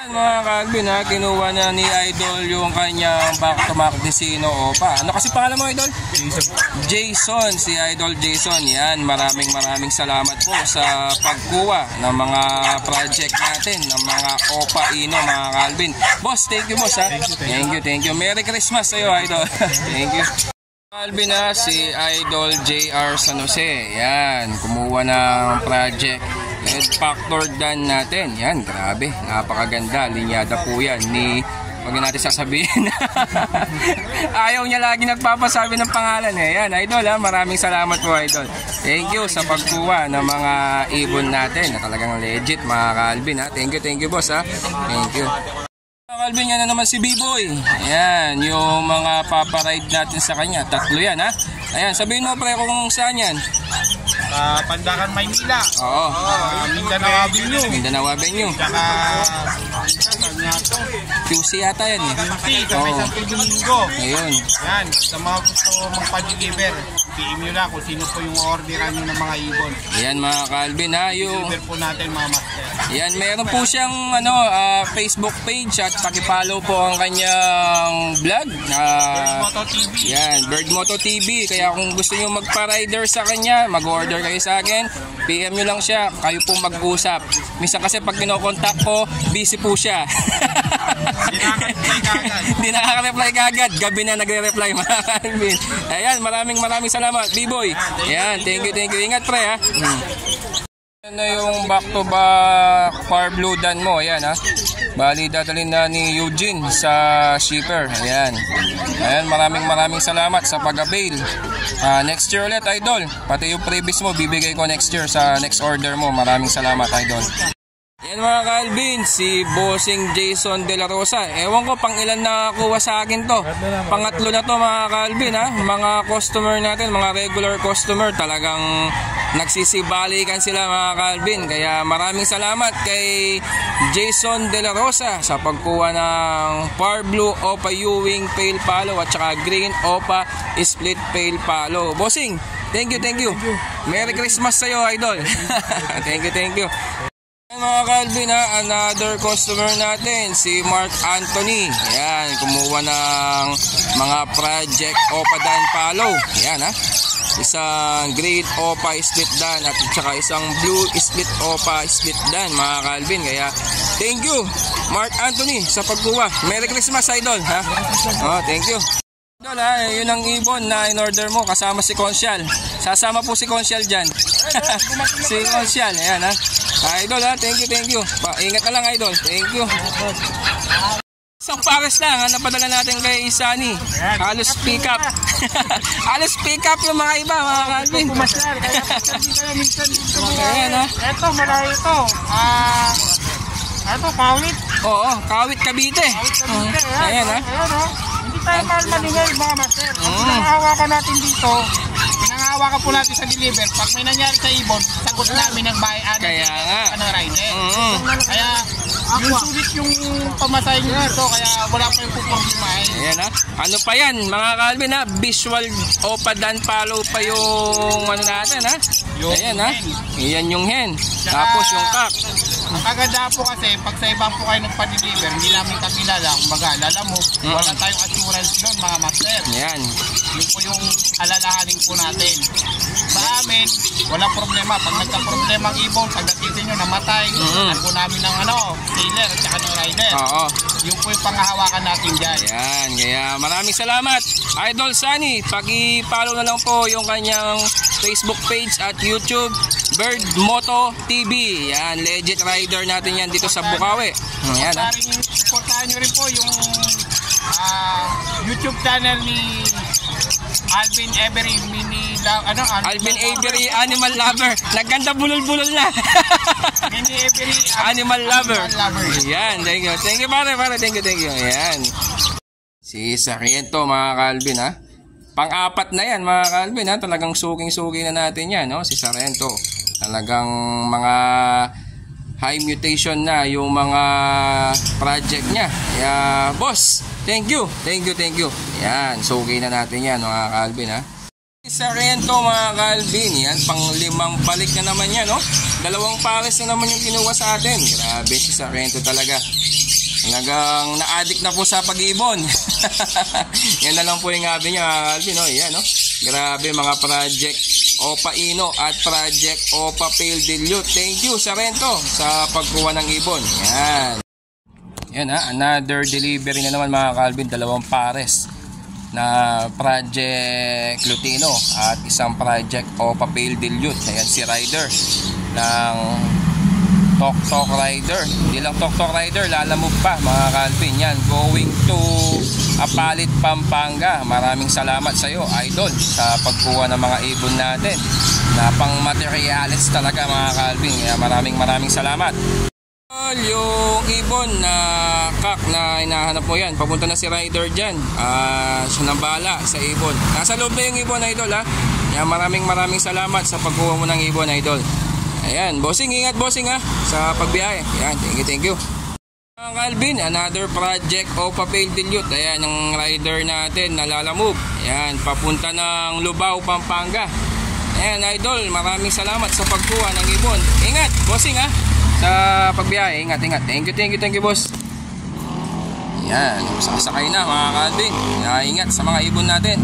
Mga Calvin ha, kinuha na ni Idol yung kanyang back to back Decino Opa. Ano kasi pangalan mo, Idol? Jason, si Idol Jason. Yan, maraming salamat po sa pagkuha ng mga project natin, ng mga Opa Ino, mga Calvin. Boss, thank you boss ha. Thank you. Merry Christmas sa'yo, Idol. Thank you. Calvin na si Idol JR San Jose. Yan, kumuha ng project Head Factor Dan natin. Yan, grabe, napakaganda. Linyada po yan ni, wag natin sasabihin. Ayaw niya lagi nagpapasabi ng pangalan eh. Yan, Idol ha, maraming salamat po, Idol. Thank you sa pagkuha ng mga ibon natin na talagang legit, mga Calvin ha. Thank you boss ha. Thank you. Calvin, yan na naman si B-Boy. Ayan, yung mga paparide natin sa kanya. Tatlo yan ha. Ayan, sabihin mo pre kung saan yan. Pandakan, Maynila. Oo. Mindanao Avenue. Mindanao Avenue. Saka QC yata yan eh. QC, sa may Santo Domingo. Ayun. Yan, sa mga gusto magpa-deliver, PM nyo lang kung sino po yung orderan nyo ng mga ibon. Ayan mga Calvin ha, yung deliver po natin mga master. yan, meron po siyang Facebook page at paki-follow po ang kanyang vlog. Bird Moto TV. Yan, Bird Moto TV. Kaya kung gusto niyo magpa-rider sa kanya, mag-order kayo sa akin, PM nyo lang siya, kayo po mag-usap. Minsan kasi pag kinokontak ko, busy po siya. Hindi nakaka-reply kagad. Gabi na nagre-reply mga Calvin. Ayan, maraming salamat B-Boy. Ayan, thank you. Ingat pre ha. Yan na yung back to back Far Blue Dan mo. Ayan ha. Bali dadalhin na ni Eugene sa shipper. Ayan, maraming salamat sa pag-avail. Next year ulit, Idol. Pati yung previous mo bibigay ko next year sa next order mo. Maraming salamat, Idol. Yan mga Calvin, si Bossing Jason De La Rosa. Ewan ko pang ilan nakakuha sa akin to. Pangatlo na to mga Calvin ha. Mga customer natin, mga regular customer, talagang nagsisibalikan sila mga Calvin. Kaya maraming salamat kay Jason De La Rosa sa pagkuha ng Far Blue Opa Ewing Pale Palo at saka Green Opa Split Pale Palo. Bossing, thank you. Merry Christmas sa'yo, Idol. Thank you. Mga Calvin ha, another customer natin si Mark Anthony. Ayan, kumuha ng mga project Opa Dan Palo. Ayan ha, isang Green Opa Split Dan at saka isang Blue Split Opa Split Dan mga Calvin. Kaya thank you Mark Anthony sa pagkuha. Merry Christmas, Idol ha. Thank you Idol ha. Yun ang ibon na in-order mo kasama si Consyal. Sasama po si Consyal dyan. Si Consyal, ayan ha. Idol ha, thank you. Ingat na lang, Idol. Thank you. Isang pares lang napadala natin kay Sunny. Halos pick up. Halos pick up yung mga iba, mga Calvin. Ayan ha. Ito, malayo ito. Ito, Kawit. Oo, Kawit Cavite. Ayan ha. Hindi tayo maningay mga master. Kung pinangahawakan natin dito, pinangahawakan po natin sa deliver. Pag may nangyari sa ibon, sagot namin ng bayan. Kaya nga. Rider. Kaya yung sulit yung pamasahin nyo dito, kaya wala pa yung pupulimahin. Ayan ha. Ano pa yan mga Calvin ha? Visual Opa Dan Palo pa yung ano natin ha. Ayan ha. Ayan yung hen. Tapos yung cock. Ang kaganda po kasi, pag sa iba po kayo nagpa-deliver, hindi namin kapilala, kumbaga, lalamog, wala tayong assurance doon mga master. Yan. Yun po yung alalahanin po natin. Sa amin, walang problema. Pag nagka-problema ang ibon, pagdating nyo namatay, po namin ng tailor at saka ng rider. Oo. Yung po yung panghahawakan natin dyan. Yan, kaya maraming salamat Idol Sunny. Paki-follow na lang po yung kanyang Facebook page at YouTube, Bird Moto TV. Yan, legit rider natin yan dito sa Bukawi. Yan ha. Supportahan nyo rin po yung YouTube channel ni Alvin Avery Alvin Avery Animal Lover. Nagganda bulol-bulol na. Mini Avery Animal Lover. Yan, thank you pare, thank you. Yan. Si Sargento mga Calvin ha. Pang-apat na yan mga Calvin ha. Talagang suking-suki na natin yan no? Si Sargento. Talagang mga high mutation na yung mga project niya. Kaya boss, thank you. Yan, suki na natin yan mga Calvin ha. Sargento mga Calvin, yan pang 5 balik na naman yan no. 2 pares na naman yung kinuha sa atin. Grabe si Sargento talaga. Talagang na-addict na po sa pag-ibon. Yan na lang po yung gabi niya, mga Calvin. No? Yan, no? Grabe mga Project Opa Ino at Project Opa Pale Dilute. Thank you sa Rento sa pagkuha ng ibon. Yan. Yan ha, another delivery na naman mga Calvin. 2 pares na Project Lutino at isang Project Opa Pale Dilute. Ayan si Rider ng Tok Tok Rider. Hindi lang Tok Tok Rider, lalamove pa mga Calvin. Yan, going to Apalit, Pampanga. Maraming salamat sa iyo, Idol, sa pagkuha ng mga ibon natin na pang materials talaga mga Calvin. Kaya maraming salamat. Yung ibon na kak na hinahanap mo yan, papunta na si Rider dyan. Siya nang bahala sa ibon. Nasa loob na yung ibon, Idol ha. Kaya maraming salamat sa pagkuha mo ng ibon, Idol. Ayan, bossing, ingat bossing ha sa pagbiyahe. Ayan, thank you. Calvin, another Project Opa Pale Dilute. Ayan ang rider natin na lalamove. Ayan, papunta ng Lubao, Pampanga. Ayan, Idol, maraming salamat sa pagkuha ng ibon. Ingat bossing ha sa pagbiyahe. Ingat. Thank you boss. Ayan, sasakay na mga Calvin. Ingat sa mga ibon natin.